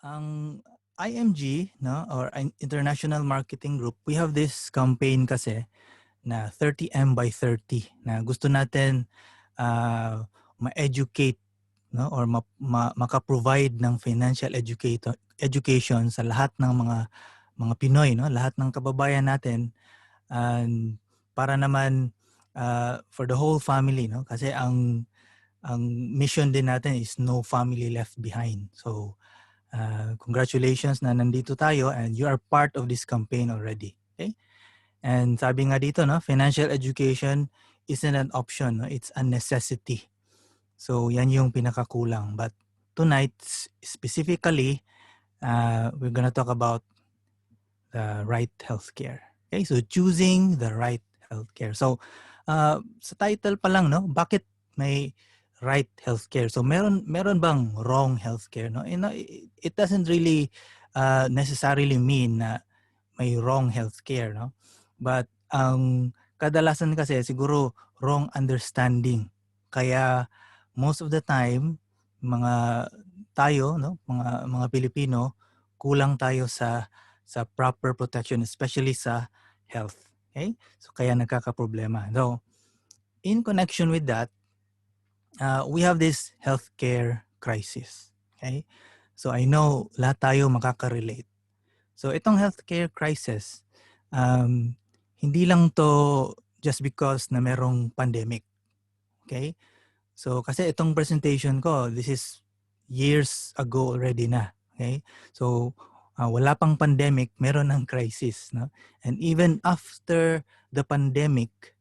Ang IMG, no, or International Marketing Group, we have this campaign kasi na 30M by 30 na gusto natin ma-educate, no, or maka-provide ng financial education sa lahat ng mga Pinoy, no, lahat ng kababayan natin, and para naman for the whole family, no, kasi ang mission din natin is no family left behind. So congratulations na nandito tayo and you are part of this campaign already. Okay? And sabi nga dito, no, financial education isn't an option, no? It's a necessity. So yan yung pinakakulang. But tonight, specifically, we're gonna talk about the right healthcare. Okay, so choosing the right healthcare. So sa title pa lang, no, bakit may right healthcare? So meron bang wrong healthcare? No, it doesn't really necessarily mean na may wrong healthcare, no? But ang kadalasan kasi siguro wrong understanding. Kaya most of the time mga tayo, no, mga Pilipino, kulang tayo sa proper protection, especially sa health. Okay? So kaya nagkakaproblema. So in connection with that, we have this healthcare crisis. Okay? So I know lahat tayo makaka-relate. So itong healthcare crisis, hindi lang to just because na merong pandemic. Okay? So kasi itong presentation ko, this is years ago already na. Okay? So wala pang pandemic, meron ng crisis, no? And even after the pandemic,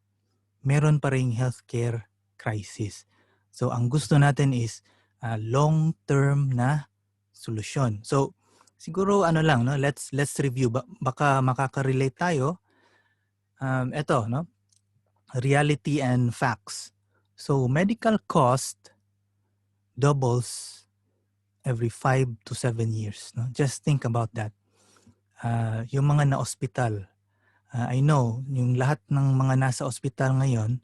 meron pa ring healthcare crisis. So ang gusto natin is long-term na solusyon. So siguro ano lang, no, let's review, baka makaka-relate tayo. Ito, no, reality and facts. So medical cost doubles every 5 to 7 years, no? Just think about that. Yung mga na-ospital, I know yung lahat ng mga nasa ospital ngayon,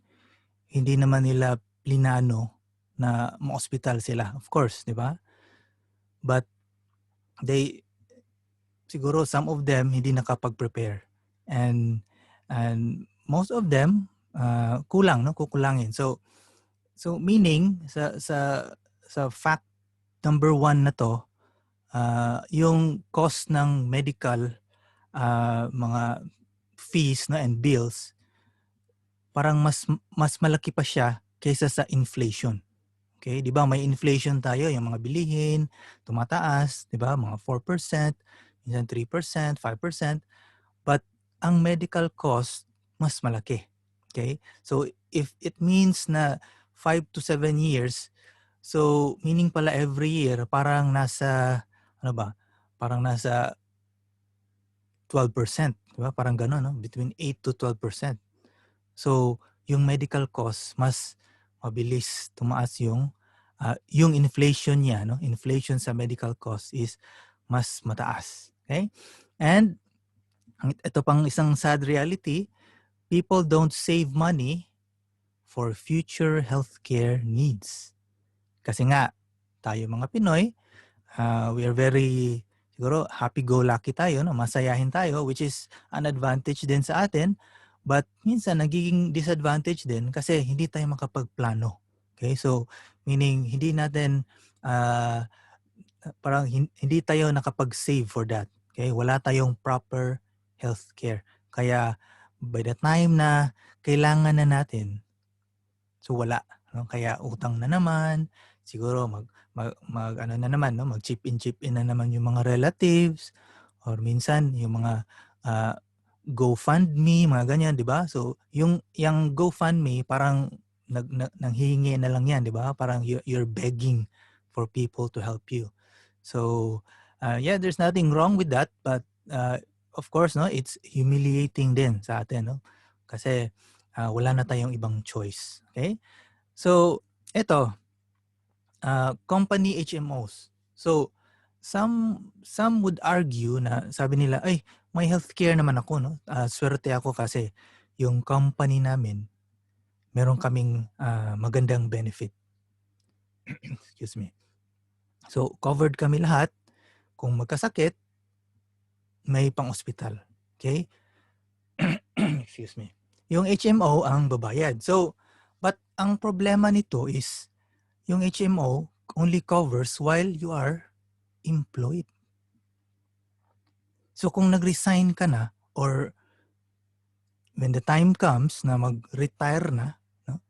hindi naman nila plinano na ma-ospital sila, of course, di ba? But siguro some of them hindi nakapag-prepare, and most of them kukulangin. So meaning sa fact number 1 na to, yung cost ng medical mga fees, no, and bills, parang mas malaki pa siya kaysa sa inflation. Okay, 'di ba may inflation tayo, yung mga bilihin tumataas, 'di ba? Mga 4%, minsan 3%, 5%, but ang medical cost mas malaki. Okay? So if it means na 5 to 7 years, so meaning pala every year parang nasa ano ba? Parang nasa 12%, 'di ba? Parang gano'n, no? Between 8 to 12%. So yung medical cost mas mabilis tumaas yung inflation niya, no? Inflation sa medical cost is mas mataas. Okay? And ito pang isang sad reality, people don't save money for future healthcare needs. Kasi nga, tayo mga Pinoy, we are very, siguro, happy-go-lucky tayo, no? Masayahin tayo, which is an advantage din sa atin. But minsan, nagiging disadvantage din kasi hindi tayo makapagplano. Okay? So, meaning, hindi natin, parang hindi tayo nakapag-save for that. Okay? Wala tayong proper healthcare. Kaya, by the time na kailangan na natin, so wala, no? Kaya utang na naman, siguro ano na naman, no? Mag-chip in na naman yung mga relatives, or minsan yung mga GoFundMe, mga ganyan, 'di ba? So yung GoFundMe parang nanghihingi na lang 'yan, 'di ba? Parang you're begging for people to help you. So yeah, there's nothing wrong with that, but of course, no, it's humiliating din sa atin, no? Kasi wala na tayong ibang choice. Okay? So, ito, company HMOs. So, some would argue na sabi nila, ay, may healthcare naman ako, no? Swerte ako kasi yung company namin, meron kaming magandang benefit. Excuse me. So, covered kami lahat. Kung magkasakit, may pang-ospital. Okay? Excuse me. Yung HMO ang babayad. So, but ang problema nito is yung HMO only covers while you are employed. So kung nag-resign ka na or when the time comes na mag-retire na, no?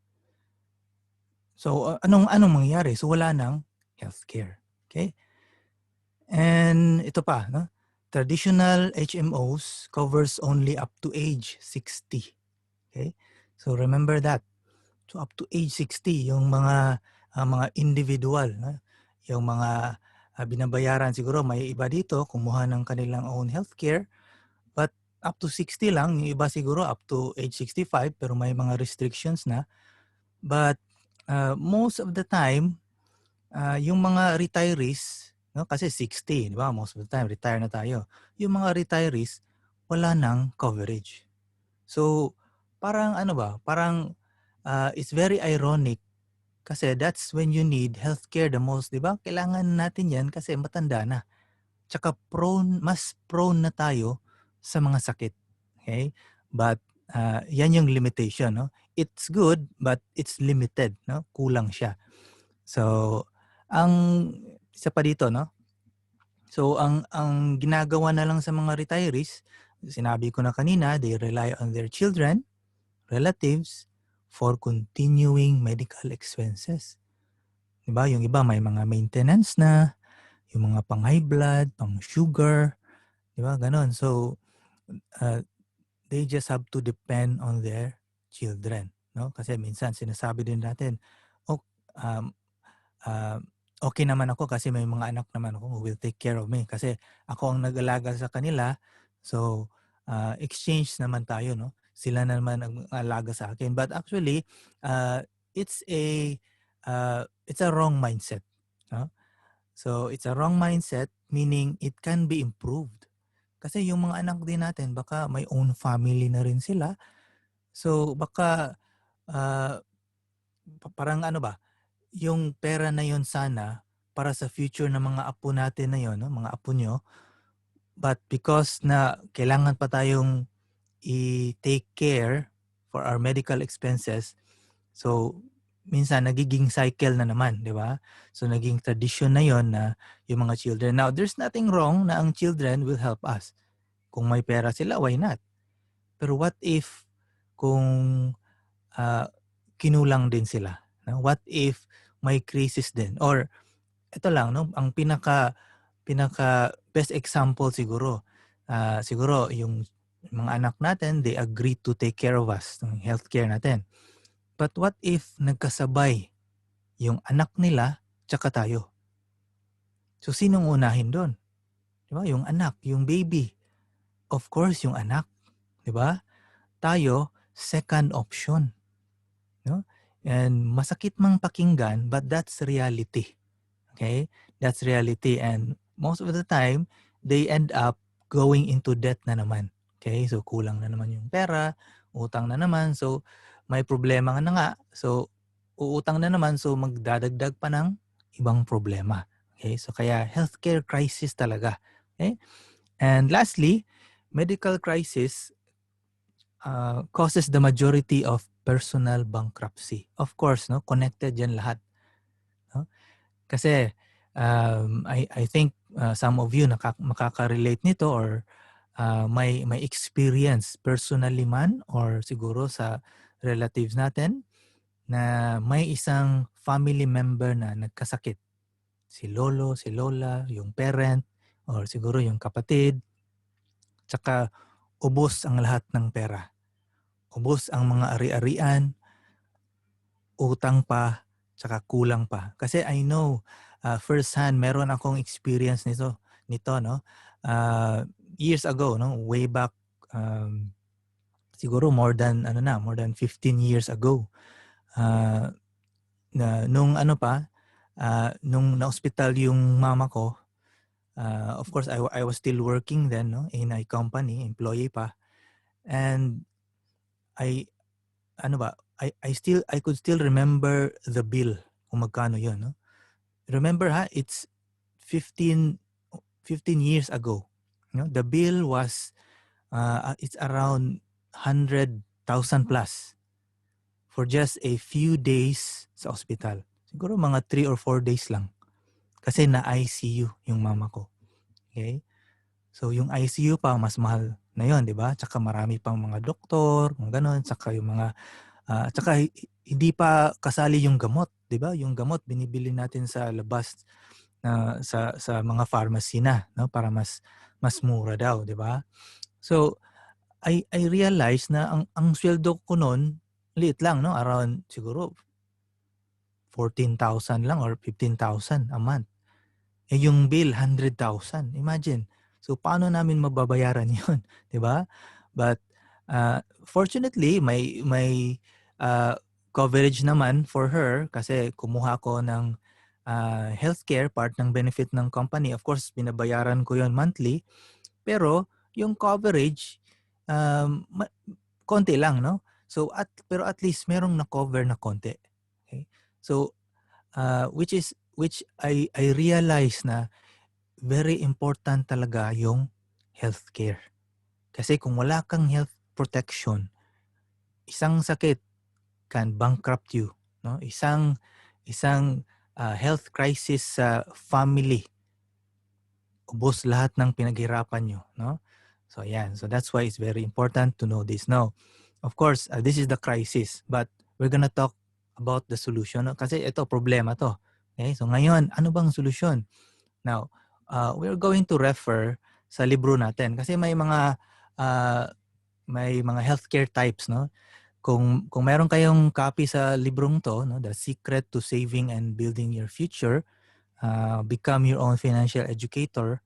So anong mangyayari? So wala nang healthcare. Okay? And ito pa, no? Traditional HMOs covers only up to age 60. Okay? So remember that. So up to age 60 yung mga individual, no? Yung mga binabayaran siguro may iba dito kumuha ng kanilang own healthcare, but up to 60 lang, yung iba siguro up to age 65 pero may mga restrictions na. But most of the time yung mga retirees, no, kasi 60, di ba? Most of the time retire na tayo. Yung mga retirees wala nang coverage. So parang ano ba? Parang it's very ironic kasi that's when you need healthcare the most, di ba? Kailangan natin 'yan kasi matanda na. Tsaka mas prone na tayo sa mga sakit. Okay? But yan yung limitation, no? It's good but it's limited, no? Kulang siya. So ang isa pa dito, no? So ang ginagawa na lang sa mga retirees, sinabi ko na kanina, they rely on their children, relatives for continuing medical expenses. 'Di ba? Yung iba may mga maintenance na, yung mga pang high blood, pang sugar, 'di ba? Ganon. So uh, they just have to depend on their children, no? Kasi minsan sinasabi din natin, oh, um, uh, okay naman ako kasi may mga anak naman ako who will take care of me kasi ako ang nag-alaga sa kanila. So exchange naman tayo, no? Sila naman ang alaga sa akin. But actually, uh, it's a wrong mindset, no? So it's a wrong mindset, meaning it can be improved. Kasi yung mga anak din natin, baka may own family na rin sila. So baka uh, parang ano ba, yung pera na yon sana para sa future ng mga apo natin na yon, no? Mga apo nyo. But because na kailangan pa tayong i-take care for our medical expenses, so minsan nagiging cycle na naman, di ba? So naging tradition na yon na yung mga children. Now, there's nothing wrong na ang children will help us. Kung may pera sila, why not? Pero what if kung kinulang din sila? No? What if may crisis din? Or ito lang, no? Ang pinaka best example siguro, siguro yung mga anak natin, they agree to take care of us, ng healthcare natin. But what if nagkasabay yung anak nila tsaka tayo? So sinong unahin doon? Di ba? Yung anak, yung baby. Of course, yung anak. Di ba? Tayo, second option. No? And masakit mang pakinggan, but that's reality. Okay? That's reality. And most of the time, they end up going into debt na naman. Okay? So kulang na naman yung pera, utang na naman. So may problema na nga. So uutang na naman. So magdadagdag pa ng ibang problema. Okay? So kaya healthcare crisis talaga. Okay? And lastly, medical crisis causes the majority of personal bankruptcy. Of course, no, connected yan lahat. No? Kasi I think some of you makaka-relate nito or may experience personally man or siguro sa relatives natin na may isang family member na nagkasakit. Si lolo, si lola, yung parent, or siguro yung kapatid. Tsaka ubos ang lahat ng pera. Ubos ang mga ari-arian, utang pa, tsaka kulang pa. Kasi I know first hand, meron akong experience nito no? Years ago, no? Way back siguro more than 15 years ago. Nung nung na-hospital yung mama ko, of course I was still working then, no, in a company, employee pa. And I could still remember the bill kung magkano 'yon, no. Remember it's 15 15 years ago, the bill was it's around 100,000 plus for just a few days sa ospital. Siguro mga 3 or 4 days lang. Kasi na ICU yung mama ko. Okay? So yung ICU pa mas mahal na 'yon, 'di ba? Tsaka marami pang mga doktor, mga gano'n, tsaka yung mga tsaka hindi pa kasali yung gamot, 'di ba? Yung gamot binibili natin sa labas na sa mga pharmacy na, no, para mas mura daw, 'di ba? So I realized na ang sweldo ko noon liit lang, no, around siguro 14,000 lang or 15,000 a month. Eh yung bill 100,000. Imagine. So paano namin mababayaran 'yon, 'di ba? But fortunately may coverage naman for her kasi kumuha ko ng healthcare, part ng benefit ng company. Of course, binabayaran ko 'yon monthly, pero yung coverage konti lang, no? So pero at least merong na-cover na konti. Okay? So which I realize na very important talaga yung healthcare. Kasi kung wala kang health protection, isang sakit can bankrupt you, no? Isang health crisis sa family, ubos lahat ng pinaghirapan nyo, no? So yan. So that's why it's very important to know this. Now, of course, this is the crisis, but we're gonna talk about the solution, no? Kasi ito problema to. Okay? So ngayon, ano bang solusyon? Now, we're going to refer sa libro natin kasi may mga healthcare types, no? Kung meron kayong copy sa librong to, no, The Secret to Saving and Building Your Future, Become Your Own Financial Educator,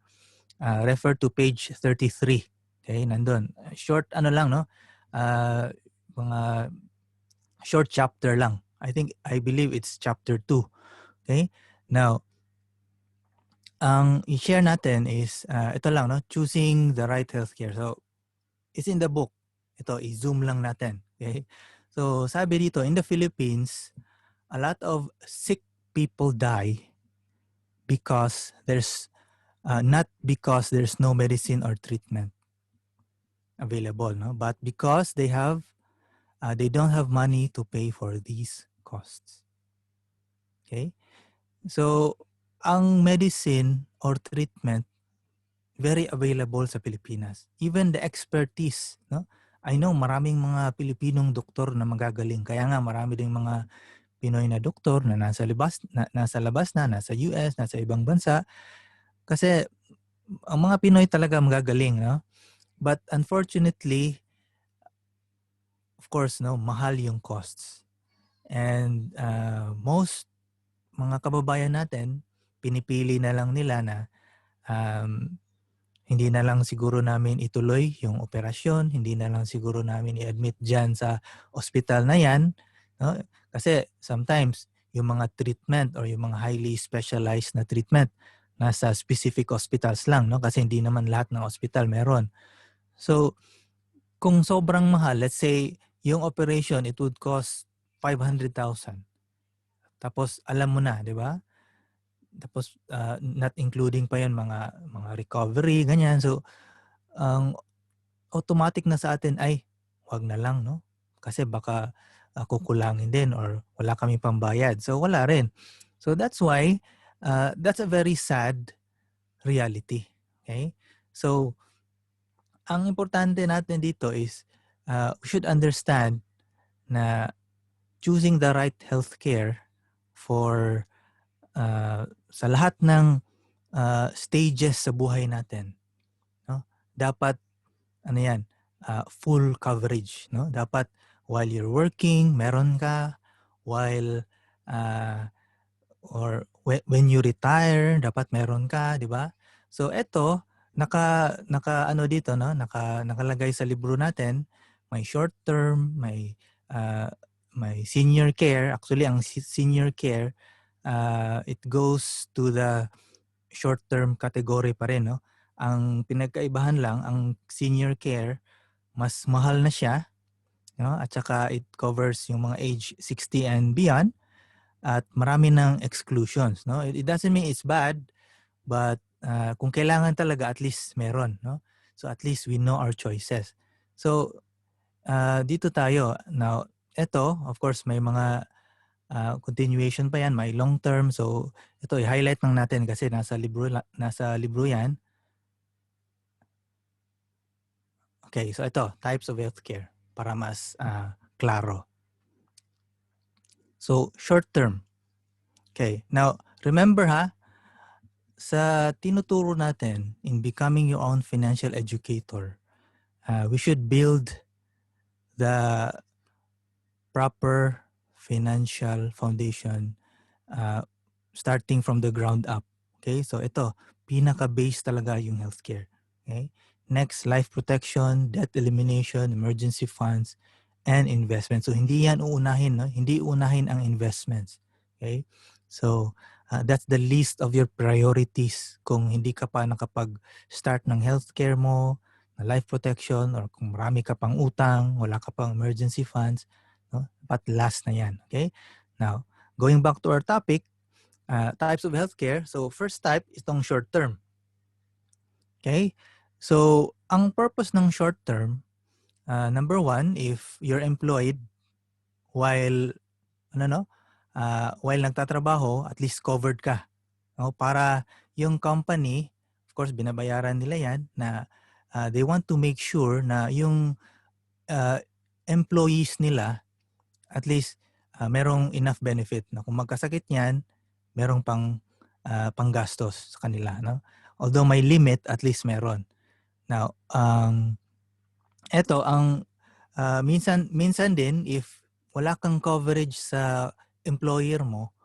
refer to page 33. Okay, nandun. Short ano lang, no? Mga short chapter lang. I believe it's chapter 2. Okay? Now, ang i-share natin is ito lang, no? Choosing the right healthcare. So, it's in the book. Ito, i-zoom lang natin. Okay? So, sabi dito, in the Philippines, a lot of sick people die because not because there's no medicine or treatment available, no? But because they don't have money to pay for these costs. Okay? So, ang medicine or treatment very available sa Pilipinas. Even the expertise, no? I know maraming mga Pilipinong doktor na magagaling. Kaya nga marami ding mga Pinoy na doktor na nasa labas na, nasa US, nasa ibang bansa. Kasi ang mga Pinoy talaga magagaling, no? But unfortunately, of course, no, mahal yung costs. And most mga kababayan natin, pinipili na lang nila na hindi na lang siguro namin ituloy yung operasyon, hindi na lang siguro namin i-admit dyan sa ospital na yan. No? Kasi sometimes yung mga treatment or yung mga highly specialized na treatment nasa specific hospitals lang, no? Kasi hindi naman lahat ng hospital meron. So kung sobrang mahal, let's say yung operation it would cost 500,000. Tapos alam mo na, 'di ba? Tapos not including pa 'yon mga recovery ganyan. So ang automatic na sa atin ay wag na lang, no? Kasi baka kukulangin din or wala kaming pambayad. So wala rin. So that's why that's a very sad reality. Okay? So ang importante natin dito is we should understand na choosing the right healthcare for sa lahat ng stages sa buhay natin, no? Dapat ano yan, full coverage, no? Dapat while you're working, meron ka, while or when you retire, dapat meron ka, di ba? So eto, naka ano dito, no? Nakalagay sa libro natin, may short term, may senior care. Actually, ang senior care it goes to the short-term category pa rin, no? Ang pinagkaibahan lang, ang senior care, mas mahal na siya, no? At saka it covers yung mga age 60 and beyond at marami ng exclusions, no? It doesn't mean it's bad, but kung kailangan talaga, at least meron, no? So at least we know our choices. So dito tayo. Now, ito, of course, may mga continuation pa yan, may long term. So ito, i-highlight lang natin kasi nasa libro yan. Okay, so ito, types of healthcare para mas klaro. So, short term. Okay, now, remember sa tinuturo natin in becoming your own financial educator, we should build the proper financial foundation starting from the ground up. Okay? So ito, pinaka-base talaga yung healthcare. Okay? Next, life protection, debt elimination, emergency funds, and investment. So hindi yan uunahin, no? Hindi uunahin ang investments. Okay? So that's the list of your priorities kung hindi ka pa nakapag-start ng healthcare mo, na life protection, or kung marami ka pang utang, wala ka pang emergency funds, no? But last na yan. Okay? Now, going back to our topic, types of healthcare. So first type, itong short term. Okay? So ang purpose ng short term, number one, if you're employed while while nagtatrabaho, at least covered ka. No? Para yung company, of course, binabayaran nila yan na they want to make sure na yung employees nila at least merong enough benefit na kung magkasakit niyan, merong panggastos sa kanila, no? Although may limit, at least meron. Now, eto ang minsan din if wala kang coverage sa employer mo,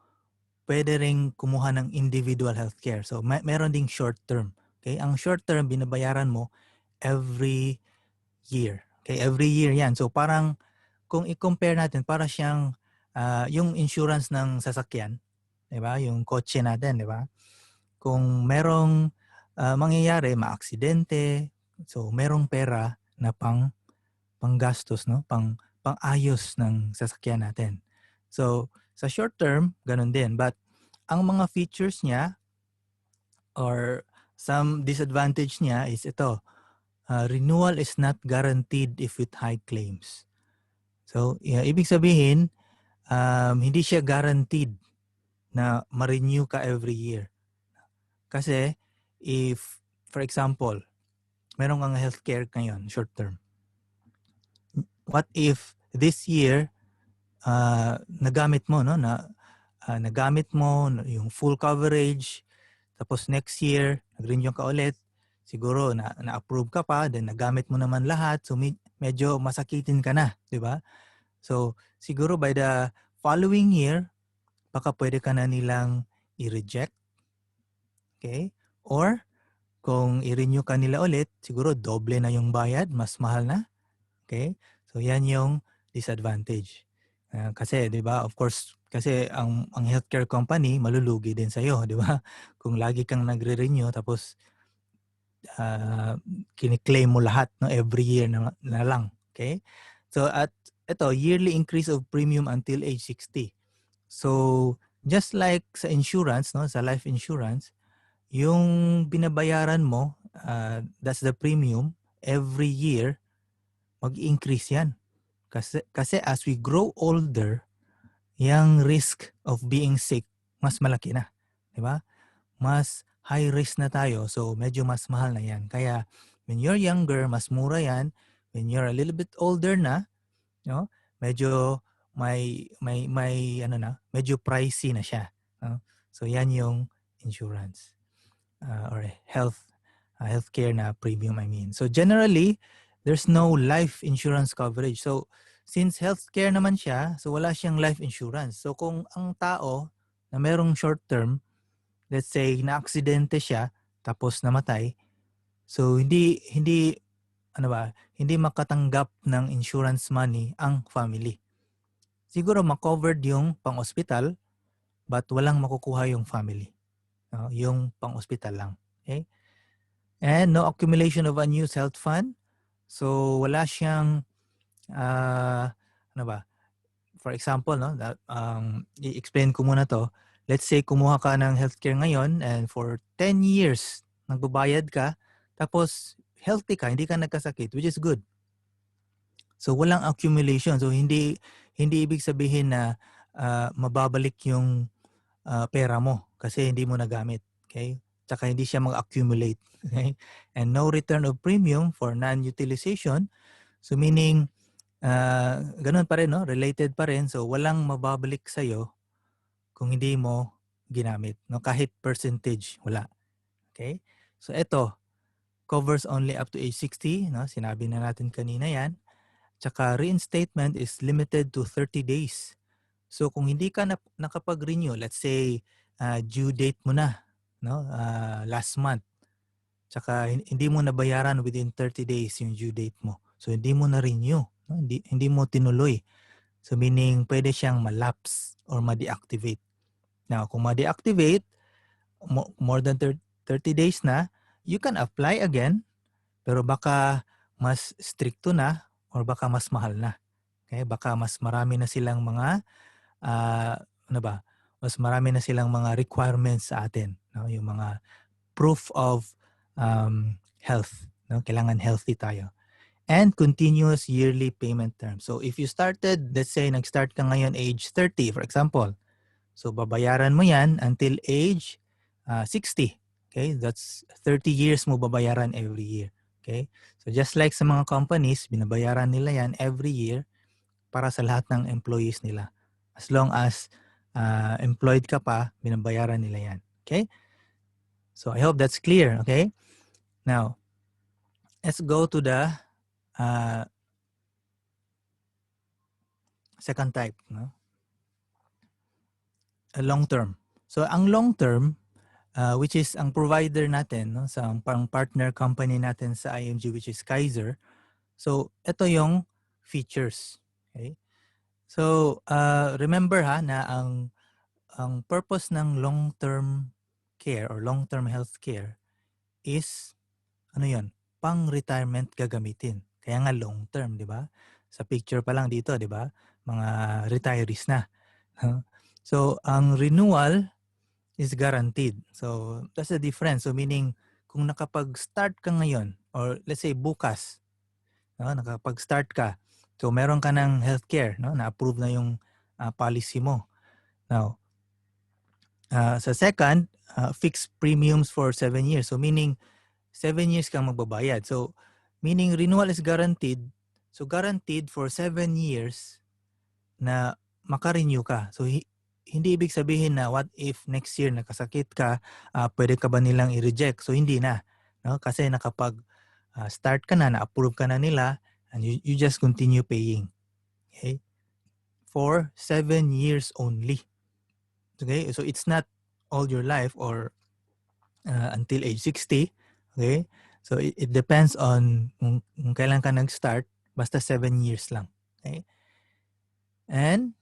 pwede ring kumuha ng individual healthcare. So meron ding short term. Okay? Ang short term binabayaran mo every year. Okay? Every year 'yan. So parang kung i-compare natin, para siyang yung insurance ng sasakyan, 'di ba? Yung kotse natin, 'di ba? Kung merong mangyayari, maaksidente, so merong pera na panggastos, no? Pang-ayos ng sasakyan natin. So sa short term, ganun din. But ang mga features niya or some disadvantage niya is ito. Renewal is not guaranteed if with high claims. So, ibig sabihin, hindi siya guaranteed na ma-renew ka every year. Kasi, if, for example, meron kang healthcare ngayon, short term. What if this year, nagamit mo, no? Nagamit mo yung full coverage, tapos next year, nag-renew ka ulit, siguro na-approve ka pa, then nagamit mo naman lahat, so medyo masakitin ka na, di ba? So, siguro by the following year, baka pwede ka na nilang i-reject. Okay? Or, kung i-renew ka nila ulit, siguro doble na yung bayad, mas mahal na. Okay? So, yan yung disadvantage. Kasi, di ba, of course, kasi ang healthcare company, malulugi din sa'yo, di ba? Kung lagi kang nagre-renew, tapos kiniklaim mo lahat, no, every year na lang. Okay? So, at ito, yearly increase of premium until age 60. So, just like sa insurance, no, sa life insurance, yung binabayaran mo, that's the premium, every year, mag-increase yan. Kasi as we grow older, yung risk of being sick, mas malaki na. Diba? Mas high risk na tayo, so medyo mas mahal na yan. Kaya, when you're younger, mas mura yan. When you're a little bit older na, no, medyo medyo pricey na siya, no? So yan yung insurance or healthcare na premium, I mean. So generally, there's no life insurance coverage. So since healthcare naman siya, so wala siyang life insurance. So kung ang tao na merong short term, let's say na-aksidente siya tapos namatay, so hindi makatanggap ng insurance money ang family. Siguro ma-covered yung pang-hospital, but walang makukuha yung family. No? Yung pang-hospital lang. Okay? And no accumulation of unused health fund. So wala siyang, for example, no, i-explain ko muna to. Let's say kumuha ka ng healthcare ngayon and for 10 years, nagbabayad ka, tapos healthy ka, hindi ka nagkasakit, which is good. So walang accumulation. So hindi ibig sabihin na mababalik yung pera mo kasi hindi mo nagamit. Okay? Tsaka hindi siya mag-accumulate. Okay? And no return of premium for non-utilization. So meaning, ganun pa rin, no? Related pa rin. So walang mababalik sa'yo kung hindi mo ginamit. No? Kahit percentage, wala. Okay? So ito, covers only up to age 60. No? Sinabi na natin kanina yan. Tsaka reinstatement is limited to 30 days. So kung hindi ka nakapag-renew, let's say due date mo na, no? Last month. Tsaka hindi mo nabayaran within 30 days yung due date mo. So hindi mo na-renew, no? Hindi mo tinuloy. So meaning pwede siyang ma-lapse or ma-deactivate. Now, kung ma-deactivate, more than 30 days na, you can apply again, pero baka mas stricto na or baka mas mahal na. Okay? Baka mas marami na silang mga ano ba? Mas marami na silang mga requirements sa atin, no? Yung mga proof of health, no? Kailangan healthy tayo. And continuous yearly payment term. So if you started, let's say nag-start ka ngayon age 30 for example. So babayaran mo 'yan until age 60. Okay? That's 30 years mo babayaran every year. Okay? So just like sa mga companies, binabayaran nila 'yan every year para sa lahat ng employees nila. As long as employed ka pa, binabayaran nila 'yan. Okay? So I hope that's clear, okay? Now, let's go to the second type, no? A long term. So ang long term, which is ang provider natin, no, sa pang partner company natin sa IMG, which is Kaiser. So ito yung features, okay? So remember na ang purpose ng long-term care or long-term health care is ano 'yon? Pang-retirement gagamitin. Kaya nga long term, 'di ba? Sa picture pa lang dito, 'di ba? Mga retirees na. So, ang renewal is guaranteed. So, that's the difference. So, meaning kung nakapag-start ka ngayon or let's say bukas, no, nakapag-start ka. So, meron ka ng healthcare, no? Na-approve na yung policy mo. Now, sa second, fixed premiums for 7 years. So, meaning 7 years kang magbabayad. So, meaning renewal is guaranteed. So, guaranteed for 7 years na makarenew ka. So, hindi ibig sabihin na what if next year nakasakit ka, pwede ka ba nilang i-reject? So, hindi na. No? Kasi nakapag-start ka na, na-approve ka na nila, and you just continue paying. Okay? For 7 years only. Okay? So, it's not all your life or until age 60. Okay? So it depends on kung kailan ka nag-start, basta 7 years lang. Okay? And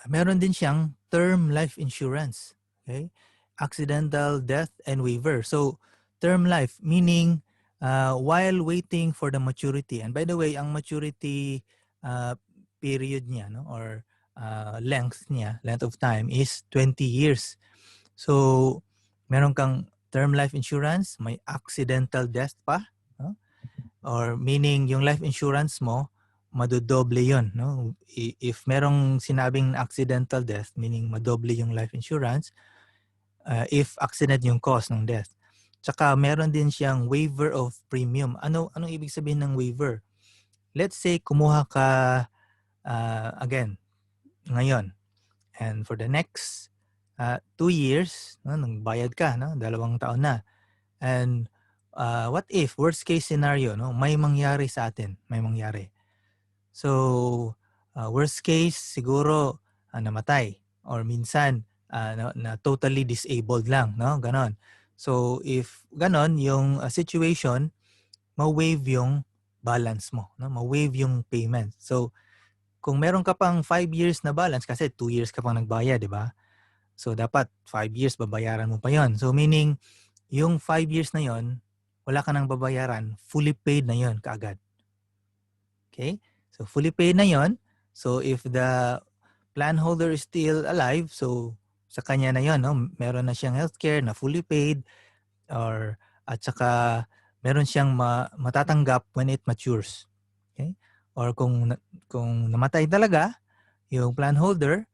meron din siyang term life insurance. Okay? Accidental death and waiver. So term life meaning while waiting for the maturity. And by the way, ang maturity period niya, no, or length of time is 20 years. So meron kang term life insurance, may accidental death pa, no? Or meaning yung life insurance mo, madodoble yon, no? If merong sinabing accidental death, meaning madoble yung life insurance, if accident yung cause ng death. Tsaka meron din siyang waiver of premium. Anong ibig sabihin ng waiver? Let's say kumuha ka again ngayon, and for the next 2 years, no, nang bayad ka, no, 2 taon na. And what if, worst case scenario, no, may mangyari sa atin, may mangyari. So, worst case, siguro namatay or minsan na totally disabled lang, no, ganon. So, if ganon yung situation, ma-waive yung balance mo, no, ma-waive yung payment. So, kung meron ka pang 5 years na balance, kasi 2 years ka pang nagbayad, di ba? So, dapat 5 years babayaran mo pa yon. So, meaning, yung 5 years na yon, wala ka nang babayaran, fully paid na yon kaagad. Okay? So, fully paid na yon. So, if the plan holder is still alive, so sa kanya na yon, no? Meron na siyang healthcare na fully paid, or at saka meron siyang matatanggap when it matures. Okay? Or kung namatay talaga yung plan holder,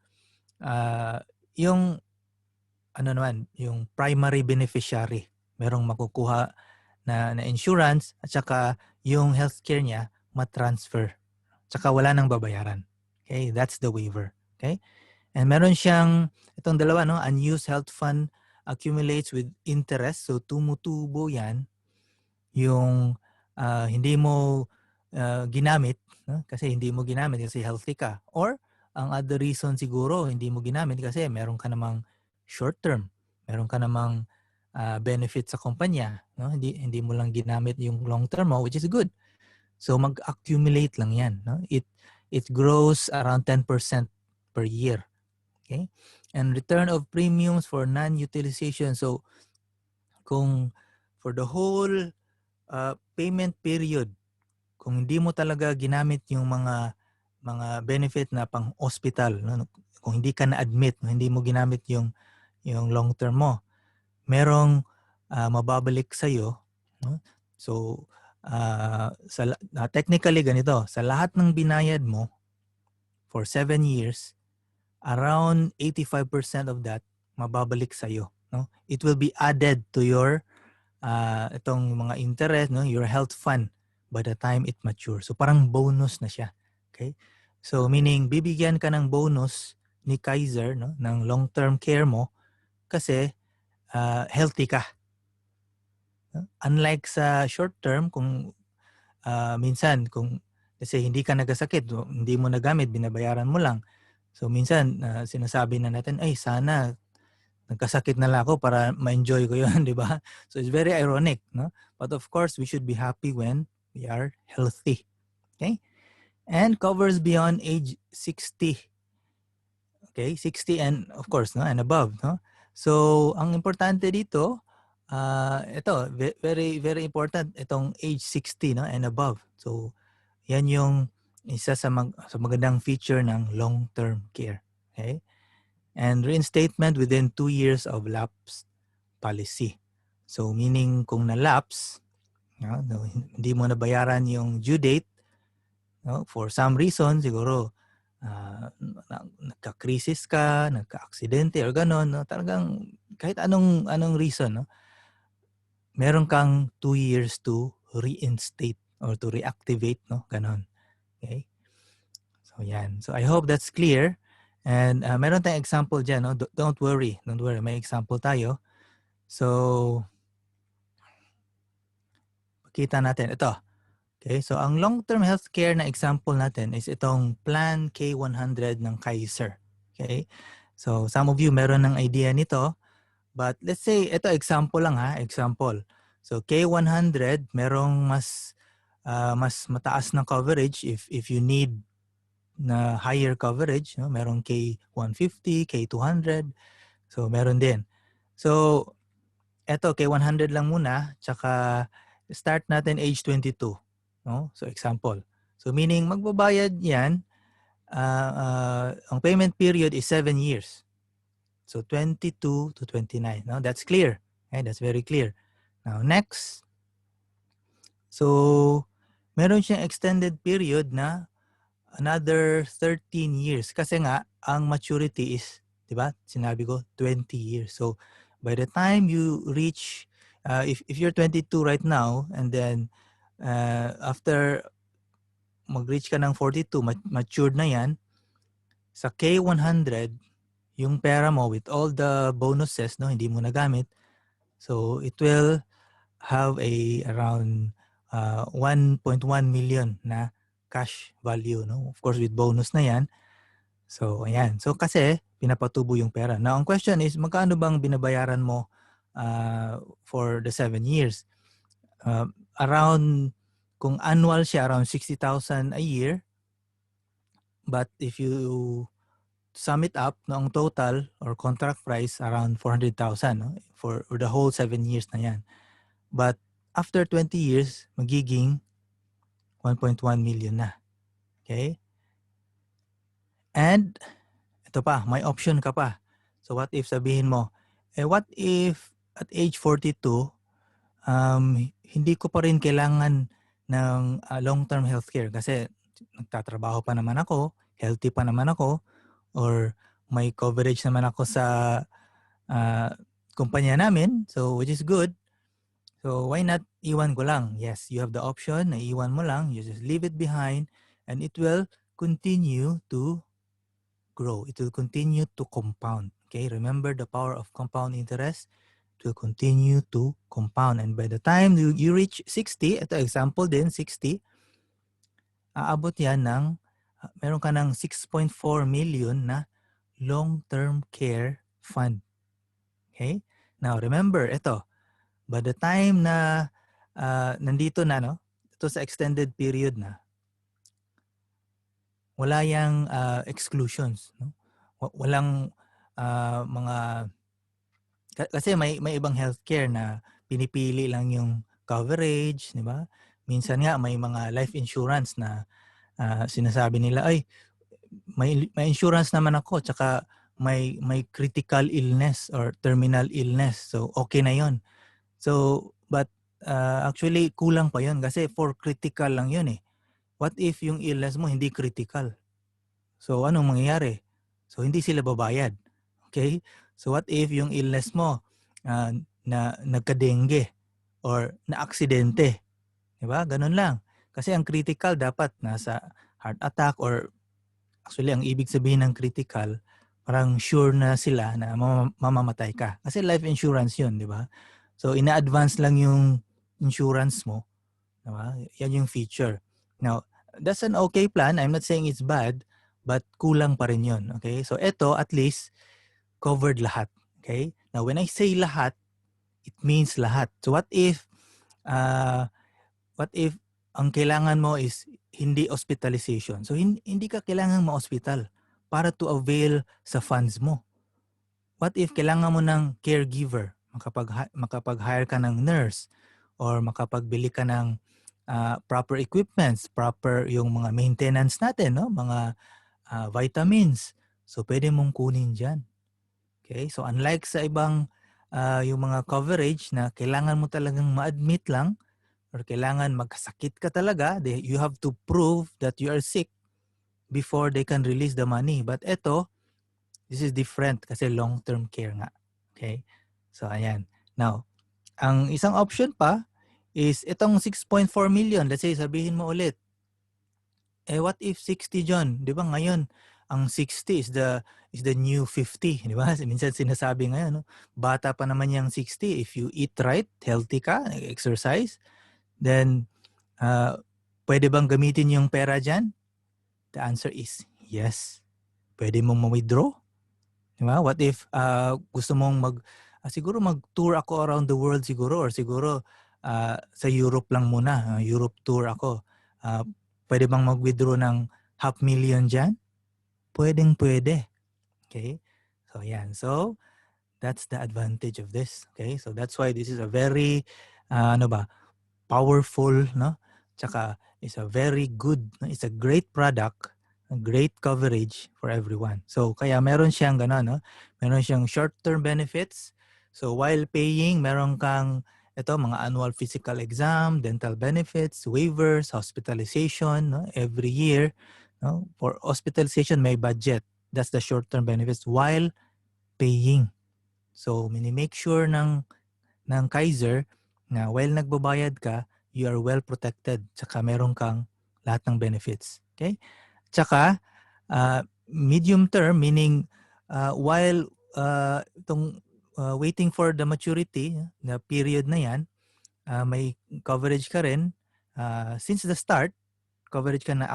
yung ano naman, yung primary beneficiary, merong makukuha na insurance at saka yung healthcare niya matransfer. Tsaka wala nang babayaran. Okay? That's the waiver. Okay? And meron siyang itong dalawa, no, unused health fund accumulates with interest. So tumutubo 'yan yung hindi mo ginamit, no? Kasi hindi mo ginamit kasi healthy ka. Or ang other reason siguro hindi mo ginamit kasi meron ka namang short term. Meron ka namang benefit sa kumpanya, no? Hindi mo lang ginamit yung long term mo, which is good. So mag-accumulate lang 'yan, no? It grows around 10% per year. Okay? And return of premiums for non-utilization. So kung for the whole payment period, kung hindi mo talaga ginamit yung mga benefit na pang-hospital, no? Kung hindi ka na-admit, no? Hindi mo ginamit yung long term mo, merong mababalik sa iyo, no? So technically ganito, sa lahat ng binayad mo for 7 years, around 85% of that mababalik sa iyo, no? It will be added to your itong mga interest, no, your health fund by the time it matures. So parang bonus na siya. Okay? So meaning bibigyan ka ng bonus ni Kaiser, no, ng long-term care mo kasi healthy ka. No? Unlike sa short term, kung minsan kung kasi hindi ka nagasakit, hindi mo nagamit, binabayaran mo lang. So minsan sinasabi na natin, ay sana nagkasakit na lang ako para ma-enjoy ko yun, di ba? So it's very ironic, no? But of course, we should be happy when we are healthy. Okay? And covers beyond age 60. Okay? 60 and of course, no? And above, no? So, ang importante dito, ito, very, very important, itong age 60, no? And above. So, yan yung isa sa magandang feature ng long-term care. Okay? And reinstatement within 2 years of lapse policy. So meaning kung na-lapse, no, hindi mo nabayaran yung due date, no, for some reason, siguro nagka-crisis ka, nagka-aksidente or gano'n, no, talagang kahit anong reason, no, meron kang 2 years to reinstate or to reactivate, no, gano'n. Okay? So yan. So I hope that's clear. And meron tayong example dyan, no? Don't worry, may example tayo. So kita natin ito. Okay, so ang long-term healthcare na example natin is itong Plan K100 ng Kaiser. Okay? So some of you meron ng idea nito, but let's say ito example lang ha, example. So K100 merong mas mataas na coverage if you need na higher coverage, no? Merong K150, K200. So meron din. So eto K100 lang muna, tsaka start natin age 22. No? So example. So meaning magbabayad yan, ang payment period is 7 years. So 22 to 29. No? That's clear. Okay? That's very clear. Now next. So meron siyang extended period na another 13 years. Kasi nga, ang maturity is, di ba, sinabi ko, 20 years. So by the time you reach, if you're 22 right now, and then after mag-reach ka ng 42, matured na yan, sa K100, yung pera mo with all the bonuses, no, hindi mo nagamit, so it will have around 1.1 million na cash value, no? Of course, with bonus na yan. So, ayan. So, kasi pinapatubo yung pera. Now, ang question is, magkano bang binabayaran mo for the 7 years? Around, kung annual siya, around 60,000 a year. But if you sum it up, no, ang total or contract price, around 400,000, no, for the whole 7 years na yan. But after 20 years, magiging 1.1 million na. Okay? And, ito pa, may option ka pa. So what if sabihin mo, what if at age 42, hindi ko pa rin kailangan ng long-term healthcare kasi nagtatrabaho pa naman ako, healthy pa naman ako, or may coverage naman ako sa kumpanya namin, so which is good. So why not iwan ko lang? Yes, you have the option na iwan mo lang, you just leave it behind and it will continue to grow. It will continue to compound. Okay, remember the power of compound interest. It will continue to compound. And by the time you reach 60, ito example din, 60, aabot yan ng, meron ka ng 6.4 million na long-term care fund. Okay? Now, remember, ito, by the time na nandito na, no, ito sa extended period na, wala yang exclusions. No? Walang mga, kasi may ibang healthcare na pinipili lang yung coverage, di ba? Minsan nga may mga life insurance na sinasabi nila, ay, may insurance naman ako, tsaka may critical illness or terminal illness. So, okay na yon. So, but actually, kulang pa yon kasi for critical lang yun eh. What if yung illness mo hindi critical? So, anong mangyayari? So, hindi sila babayad. Okay? So, what if yung illness mo na nagka-dengue or na-aksidente? Diba? Ganun lang. Kasi ang critical dapat nasa heart attack or actually ang ibig sabihin ng critical, parang sure na sila na mamamatay ka. Kasi life insurance yun, di ba? So, ina-advance lang yung insurance mo. Diba? Yan yung feature. Now, that's an okay plan. I'm not saying it's bad, but kulang pa rin yun. Okay? So, ito at least covered lahat. Okay? Now, when I say lahat, it means lahat. So, what if ang kailangan mo is hindi hospitalization? So, hindi ka kailangan ma-hospital para to avail sa funds mo. What if kailangan mo ng caregiver? Makapag-hire ka ng nurse or makapagbili ka ng proper equipments, proper yung mga maintenance natin, no? Mga vitamins. So, pwede mong kunin dyan. Okay? So, unlike sa ibang yung mga coverage na kailangan mo talagang ma-admit lang or kailangan magkasakit ka talaga, you have to prove that you are sick before they can release the money. But ito, this is different kasi long-term care nga. Okay? So, ayan. Now, ang isang option pa is itong 6.4 million. Let's say, sabihin mo ulit, what if 60, John? Di ba ngayon, ang 60 is the new 50. Di ba? Minsan sinasabi ngayon, no? Bata pa naman yung 60. If you eat right, healthy ka, exercise, then pwede bang gamitin yung pera dyan? The answer is yes. Pwede mong ma-withdraw. Diba? What if gusto mong siguro mag-tour ako around the world siguro or siguro sa Europe lang muna. Europe tour ako. Pwede bang mag-withdraw ng 500,000 dyan? Pwedeng-pwede. Okay? So, yan. So, that's the advantage of this. Okay? So, that's why this is a very, powerful, no? Tsaka, it's a very good, it's a great product, a great coverage for everyone. So, kaya meron siyang gano'n, no? Meron siyang short-term benefits. So, while paying, meron kang mga annual physical exam, dental benefits, waivers, hospitalization, no? Every year. No? For hospitalization, may budget. That's the short-term benefits while paying. So, make sure ng Kaiser na while nagbabayad ka, you are well protected. Tsaka meron kang lahat ng benefits. Okay? Tsaka, medium term, meaning while waiting for the maturity, na period na yan, may coverage ka rin. Since the start, coverage ka na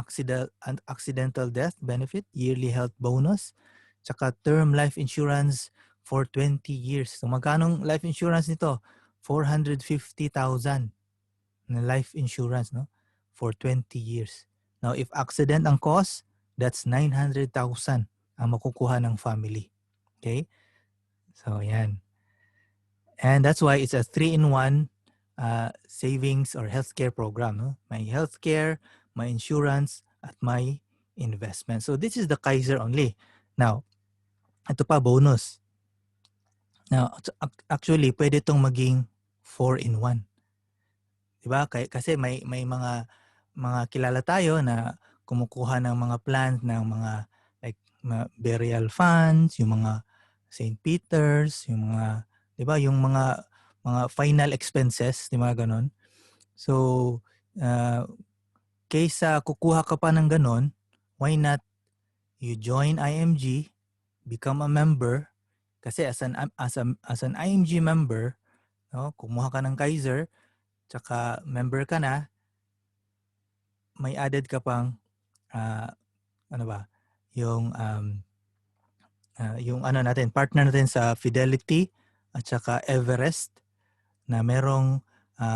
accidental death benefit, yearly health bonus, tsaka term life insurance for 20 years. So magkanong life insurance nito? 450,000 na life insurance, no? For 20 years. Now, if accident ang cause, that's 900,000 ang makukuha ng family. Okay? So, yan. And that's why it's a 3-in-1 savings or healthcare program. No? May healthcare, may insurance, at may investment. So, this is the Kaiser only. Now, ito pa, bonus. Now, actually, pwede itong maging 4-in-1. 'Di ba? Kasi may mga kilala tayo na kumukuha ng mga plans ng mga like burial funds, yung mga St. Peter's, yung mga 'di ba, yung mga final expenses, 'di ba ganon. So, uh, kaysa kukuha ka pa ng ganon, why not you join IMG, become a member kasi as an IMG member, no, kumuha ka ng Kaiser, tsaka member ka na, may added ka pang ano ba, yung yung ano natin, partner natin sa Fidelity at saka Everest na merong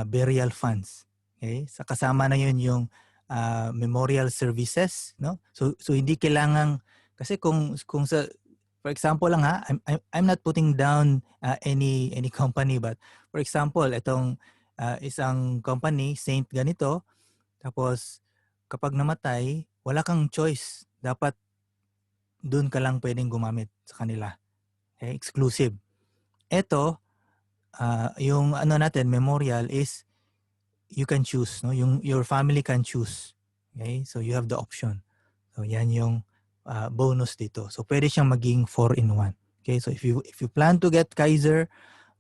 burial funds. Okay? Sa kasama na yun yung memorial services, no? So hindi kailangang kasi kung sa for example lang ha, I'm not putting down any company, but for example, itong isang company, Saint ganito, tapos kapag namatay, wala kang choice. Dapat doon ka lang pwedeng gumamit sa kanila. Okay? Exclusive. Ito, yung ano natin, memorial is you can choose, no? Your family can choose. Okay? So you have the option. So yan yung bonus dito. So pwede siyang maging 4-in-1. Okay? So if you plan to get Kaiser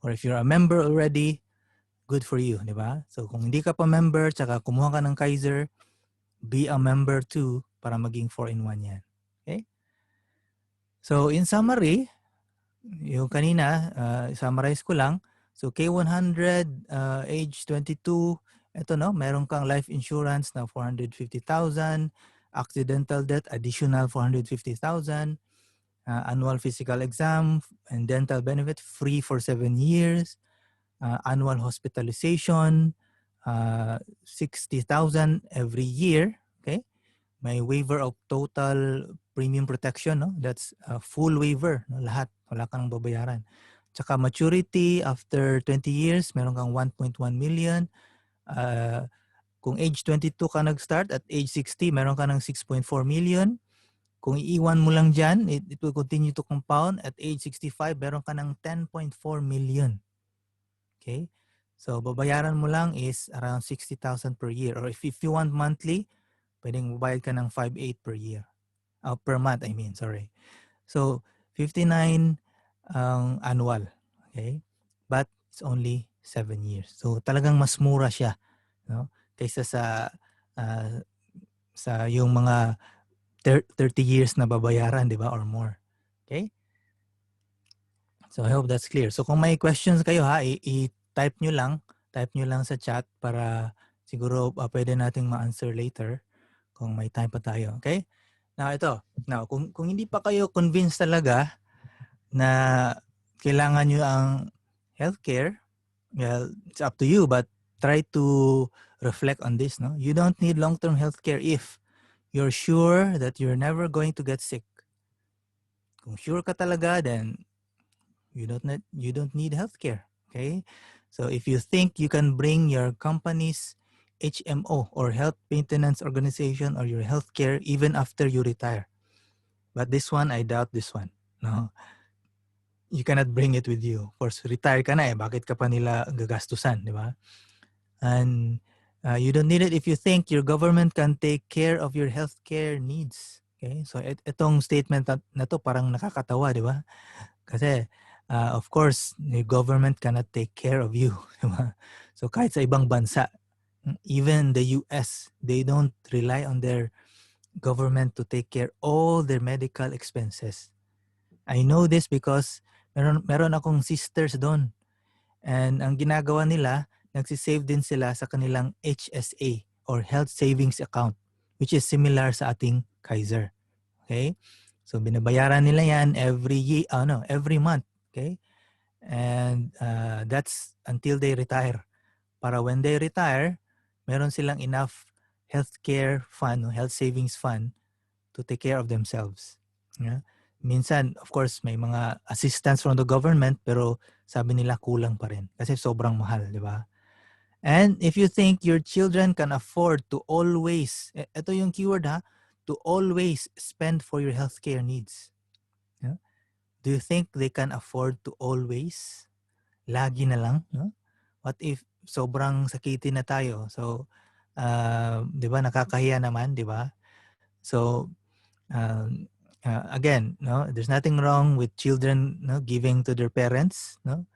or if you're a member already, good for you, di ba? So kung hindi ka pa member tsaka kumuha ka ng Kaiser, be a member too para maging 4-in-1 yan. Okay? So in summary, yung kanina, summarize ko lang. So K100, age 22, ito no, meron kang life insurance na 450,000, accidental death additional 450,000, annual physical exam and dental benefit free for 7 years, annual hospitalization 60,000 every year, okay? May waiver of total premium protection, no? That's a full waiver, no? Lahat, wala kang babayaran. Tsaka maturity after 20 years, meron kang 1.1 million. Kung age 22 ka nag-start, at age 60, meron ka ng 6.4 million. Kung iiwan mo lang dyan, it will continue to compound. At age 65, meron ka ng 10.4 million. Okay? So, babayaran mo lang is around 60,000 per year. Or if you want monthly, pwedeng mabayad ka ng 5.8 per year. Per month, I mean, sorry. So, 59 ang annual. Okay? But it's only 7 years. So, talagang mas mura siya, no? Kaysa sa yung mga 30 years na babayaran, di ba? Or more. Okay? So, I hope that's clear. So, kung may questions kayo ha, i-type nyo lang. Type nyo lang sa chat para siguro pwede nating ma-answer later kung may time pa tayo. Okay? Now, ito. Now, kung hindi pa kayo convinced talaga na kailangan nyo ang healthcare, well, it's up to you, but try to reflect on this. No? You don't need long-term healthcare if you're sure that you're never going to get sick. Kung sure ka talaga, then you don't need healthcare. Okay? So if you think you can bring your company's HMO or health maintenance organization or your healthcare even after you retire. But this one, I doubt this one. No? You cannot bring it with you. Of course, retire ka na eh. Bakit ka pa nila gagastusan, di ba? And you don't need it if you think your government can take care of your healthcare needs. Okay? So itong statement na to parang nakakatawa, di ba? Kasi of course, the government cannot take care of you. Diba? So kahit sa ibang bansa, even the US, they don't rely on their government to take care all their medical expenses. I know this because meron akong sisters doon. And ang ginagawa nila, nagsisave din sila sa kanilang HSA or Health Savings Account, which is similar sa ating Kaiser. Okay? So binabayaran nila yan every month. Okay? And that's until they retire. Para when they retire, meron silang enough healthcare fund, health savings fund to take care of themselves. Yeah? Minsan, of course, may mga assistance from the government pero sabi nila kulang pa rin kasi sobrang mahal, di ba? And if you think your children can afford to always, ito yung keyword ha, to always spend for your healthcare needs. Yeah? Do you think they can afford to always? Lagi na lang, no? What if sobrang sakitin na tayo. So, 'di ba, nakakahiya naman, 'di ba? So, again, no, there's nothing wrong with children, no, giving to their parents, no.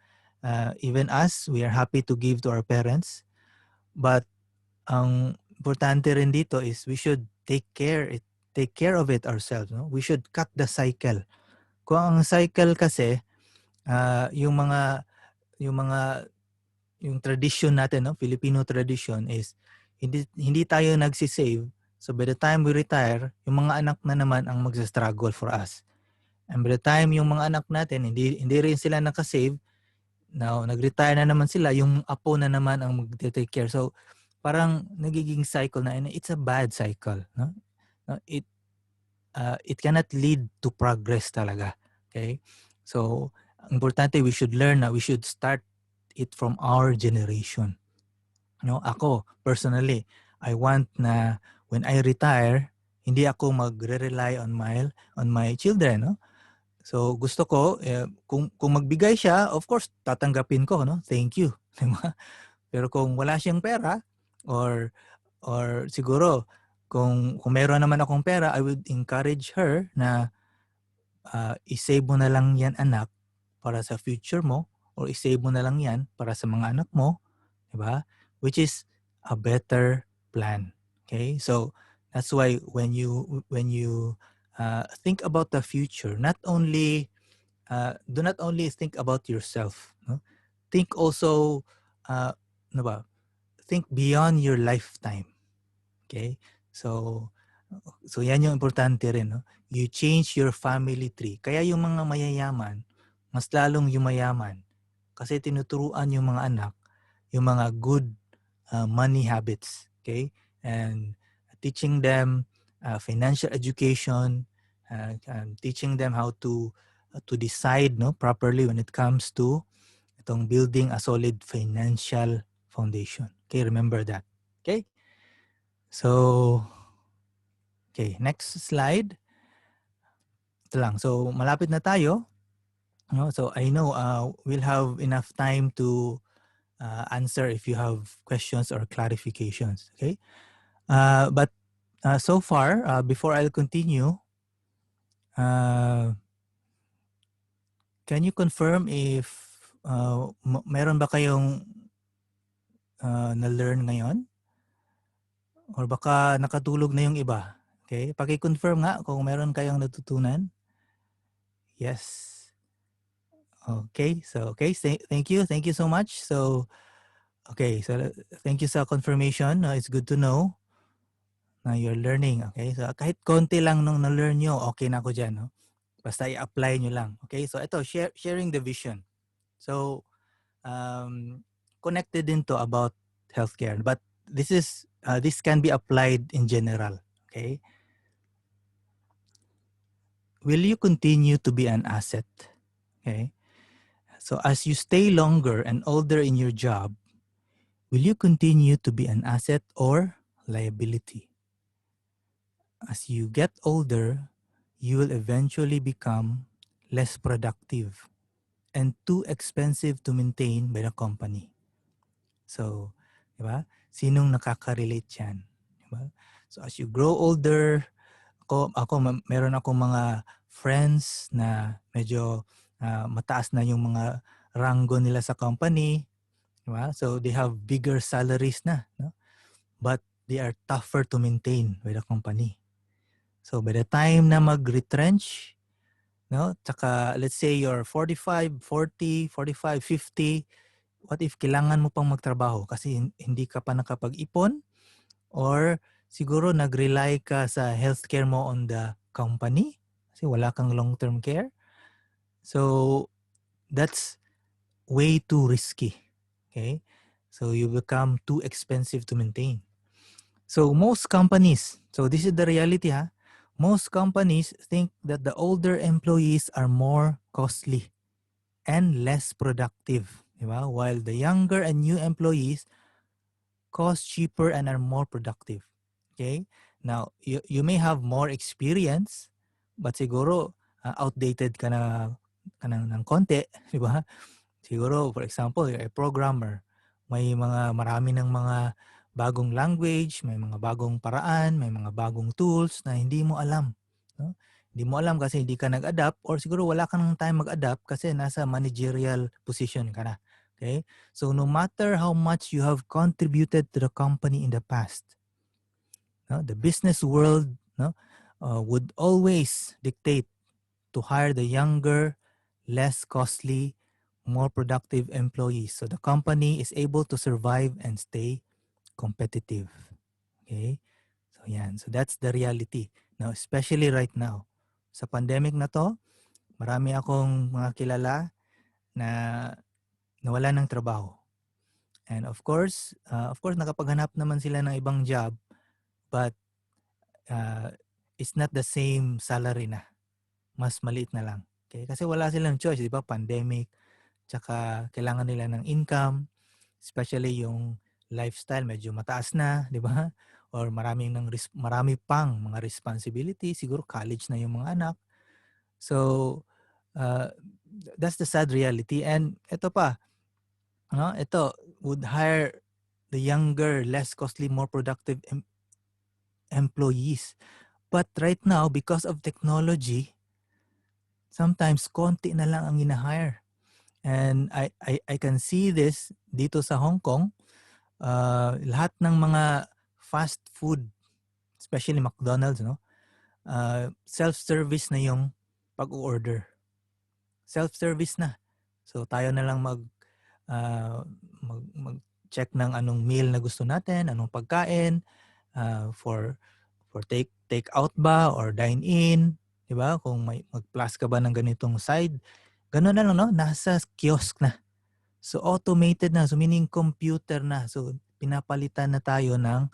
Even us, we are happy to give to our parents. But ang importante rin dito is we should take care of it ourselves, no? We should cut the cycle. Kung ang cycle kasi yung mga yung tradition natin, no, Filipino tradition is hindi tayo nagsi-save. So by the time we retire, yung mga anak na naman ang magsa-struggle for us. And by the time yung mga anak natin hindi rin sila nakasave, now nag-retire na naman sila, yung apo na naman ang mag-take care. So parang nagiging cycle na, and it's a bad cycle, no? It cannot lead to progress talaga. Okay? So importante, we should learn na we should start it from our generation. No, ako personally, I want na when I retire, hindi ako magre-rely on my children, no? So gusto ko kung magbigay siya, of course tatanggapin ko, no? Thank you. Diba? Pero kung wala siyang pera, or siguro kung meron naman akong pera, I would encourage her na i-save mo na lang yan, anak, para sa future mo, or i-save mo na lang yan para sa mga anak mo, diba? Which is a better plan. Okay? So that's why when you think about the future, do not only think about yourself, no? Think also ano ba? Think beyond your lifetime. Okay? So yan yung importante rin, no? You change your family tree. Kaya yung mga mayayaman, mas lalong yumayaman kasi tinuturuan yung mga anak yung mga good money habits, okay? And teaching them financial education, teaching them how to decide, no, properly when it comes to itong building a solid financial foundation. Okay, remember that. Okay? So, okay, next slide. Ito lang. So, malapit na tayo. No? So, I know we'll have enough time to answer if you have questions or clarifications. Okay? But so far, before I'll continue, can you confirm if meron ba kayong na-learn ngayon? Or baka nakatulog na yung iba? Okay? Paki-confirm nga kung meron kayong natutunan. Yes. Okay. So, okay. Thank you. Thank you so much. So, okay. So, thank you sa confirmation. It's good to know na you're learning. Okay? So, kahit konti lang nung na-learn nyo, okay na ako dyan. No? Basta i-apply nyo lang. Okay? So, ito, sharing the vision. So, connected din to about healthcare. But this can be applied in general. Okay? Will you continue to be an asset? Okay? So, as you stay longer and older in your job, will you continue to be an asset or liability? As you get older, you will eventually become less productive and too expensive to maintain by the company. So, di ba? Sinong nakaka-relate yan? Di ba? So, as you grow older, meron akong mga friends na medyo mataas na yung mga ranggo nila sa company. Di ba? So, they have bigger salaries na. No? But they are tougher to maintain by the company. So, by the time na mag-retrench, no? Tsaka, let's say you're 45, 40, 45, 50, what if kailangan mo pang magtrabaho kasi hindi ka pa nakapag-ipon, or siguro nag-rely ka sa healthcare mo on the company kasi wala kang long-term care. So, that's way too risky. Okay? So, you become too expensive to maintain. So, most companies, so this is the reality, ha? Most companies think that the older employees are more costly and less productive, diba? While the younger and new employees cost cheaper and are more productive. Okay? Now, you may have more experience, but siguro outdated ka na ng konti, diba? Siguro, for example, you're a programmer. May marami ng mga bagong language, may mga bagong paraan, may mga bagong tools na hindi mo alam. No? Hindi mo alam kasi hindi ka nag-adapt or siguro wala ka ng time mag-adapt kasi nasa managerial position ka na. Okay? So no matter how much you have contributed to the company in the past, no, the business world, no, would always dictate to hire the younger, less costly, more productive employees. So the company is able to survive and stay competitive. Okay? So yan. So that's the reality. Now, especially right now. Sa pandemic na to, marami akong mga kilala na nawala ng trabaho. And of course, nakapaghanap naman sila ng ibang job, but uh, it's not the same salary na. Mas maliit na lang. Okay? Kasi wala silang choice, di ba? Pandemic, tsaka kailangan nila ng income, especially yung lifestyle medyo mataas na, di ba? Or marami pang mga responsibility, siguro college na yung mga anak. So, uh, that's the sad reality. And ito pa, no? Ito would hire the younger, less costly, more productive employees. But right now, because of technology, sometimes konti na lang ang ina-hire. And I can see this dito sa Hong Kong. Lahat ng mga fast food, especially McDonald's, no? Self-service na yung pag-order. Self-service na. So tayo na lang mag-check ng anong meal na gusto natin, anong pagkain, for take out ba or dine in, 'di ba? Kung may mag-plus ka ba ng ganitong side, gano'n na lang, no? Nasa kiosk na. So automated na, so meaning computer na. So pinapalitan na tayo ng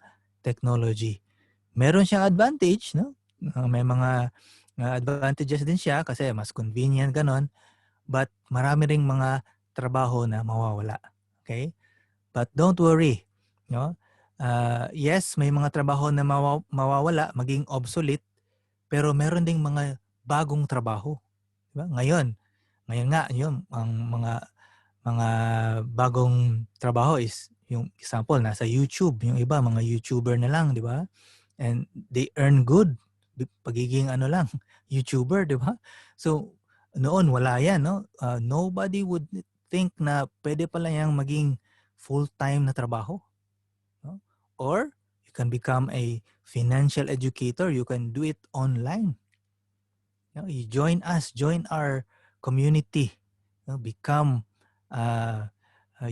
technology. Meron siyang advantage, no? May mga advantages din siya kasi mas convenient ganon, but marami ring mga trabaho na mawawala. Okay? But don't worry, no? Yes, may mga trabaho na mawawala, maging obsolete, pero meron ding mga bagong trabaho. Diba? Ngayon nga, yun, ang mga bagong trabaho is yung example, nasa YouTube. Yung iba, mga YouTuber na lang, di ba? And they earn good. Pagiging YouTuber, di ba? So, noon wala yan, no? Nobody would think na pwede pala yang maging full-time na trabaho. No? Or, you can become a financial educator. You can do it online. You join us, join our community. Become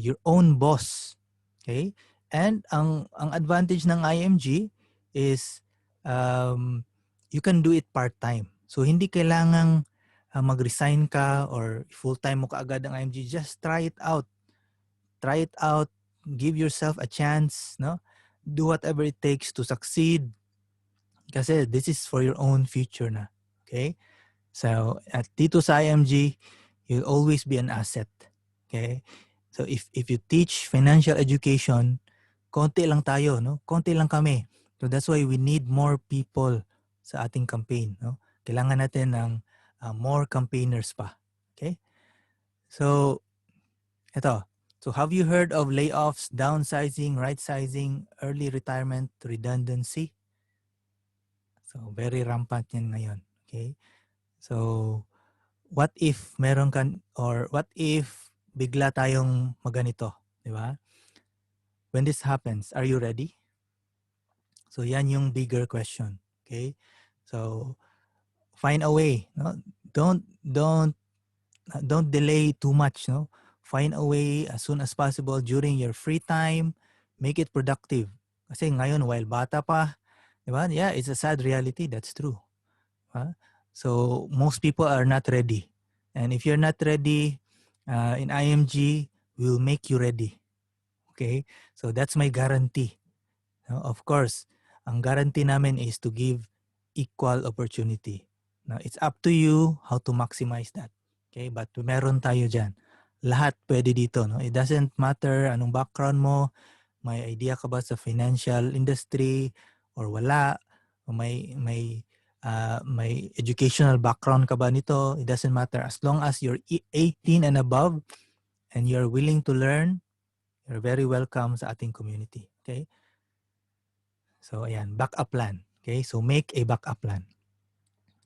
your own boss. Okay? And ang advantage ng IMG is you can do it part-time. So hindi kailangang mag-resign ka or full-time mo kaagad ang IMG. Just try it out. Try it out. Give yourself a chance. No? Do whatever it takes to succeed. Kasi this is for your own future na. Okay? So at dito sa IMG, you'll always be an asset. Okay? So if you teach financial education, konti lang tayo, no? Konti lang kami. So that's why we need more people sa ating campaign, no? Kailangan natin ng more campaigners pa. Okay? So ito. So have you heard of layoffs, downsizing, right-sizing, early retirement, redundancy? So very rampant yan ngayon. Okay? So what if meron kan or what if bigla tayong maganito, di ba? When this happens, are you ready? So yan yung bigger question, okay? So find a way, no? Don't delay too much, no? Find a way as soon as possible during your free time, make it productive. Kasi ngayon while bata pa, di ba? Yeah, it's a sad reality, that's true. Huh? So most people are not ready. And if you're not ready, in IMG, we'll make you ready. Okay? So that's my guarantee. Of course, ang guarantee namin is to give equal opportunity. Now, it's up to you how to maximize that. Okay? But meron tayo dyan. Lahat pwede dito. No? It doesn't matter anong background mo. May idea ka ba sa financial industry or wala. O may educational background ka ba nito. It doesn't matter. As long as you're 18 and above and you're willing to learn, You're very welcome sa ating community. Okay? So ayan, backup plan. Okay? So make a backup plan.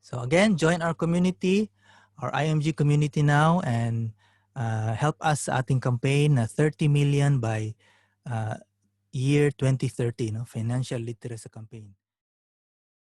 So again, join our community, our IMG community now, and help us sa ating campaign na 30 million by year 2030, no? Financial Literacy Campaign.